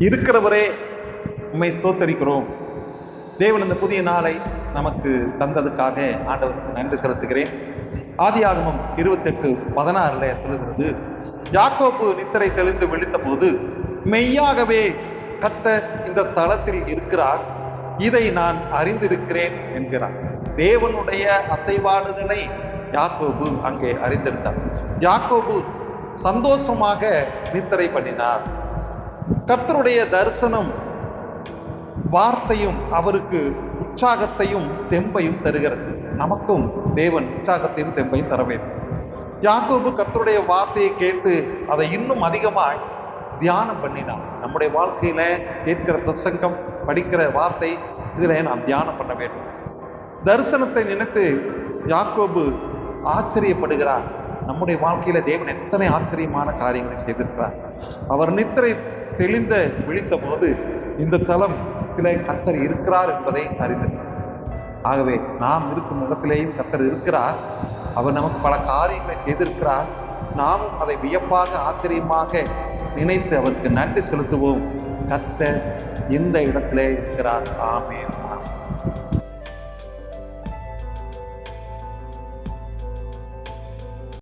இருக்கிறவரே உம்மை ஸ்தோத்தரிக்கிறோம். தேவன் இந்த புதிய நாளை நமக்கு தந்ததுக்காக ஆண்டவருக்கு நன்றி செலுத்துகிறேன். ஆதியாகமம் 28:16 சொல்லுகிறது, யாக்கோபு நித்திரை தெளிந்து விழித்த போது மெய்யாகவே கர்த்தர் இந்த தளத்தில் இருக்கிறார், இதை நான் அறிந்திருக்கிறேன் என்கிறார். தேவனுடைய அசைவாடுதலை யாக்கோபு அங்கே அறிந்திருந்தார். யாக்கோபு சந்தோஷமாக நித்திரை பண்ணினார். கர்த்தருடைய தரிசனம் வார்த்தையும் அவருக்கு உற்சாகத்தையும் தெம்பையும் தருகிறது. நமக்கும் தேவன் உற்சாகத்தையும் தெம்பையும் தர வேண்டும். யாக்கோபு கர்த்தருடைய வார்த்தையை கேட்டு அதை இன்னும் அதிகமாய் தியானம் பண்ணினார். நம்முடைய வாழ்க்கையில கேட்கிற பிரசங்கம், படிக்கிற வார்த்தை, இதில் நாம் தியானம் பண்ண வேண்டும். தரிசனத்தை நினைத்து யாக்கோபு ஆச்சரியப்படுகிறார். நம்முடைய வாழ்க்கையில தேவன் எத்தனை ஆச்சரியமான காரியங்களை செய்திருக்கிறார். அவர் நித்திரை தெளிந்த விழித்த போது இந்த தலத்திலே கர்த்தர் இருக்கிறார் என்பதை அறிந்திருக்கிறார். ஆகவே நாம் இருக்கும் இடத்திலேயும் கர்த்தர் இருக்கிறார். அவர் நமக்கு பல காரியங்களை செய்திருக்கிறார். நாமும் அதை வியப்பாக ஆச்சரியமாக நினைத்து அவருக்கு நன்றி செலுத்துவோம். கர்த்தர் இந்த இடத்திலே இருக்கிறார். ஆமென்.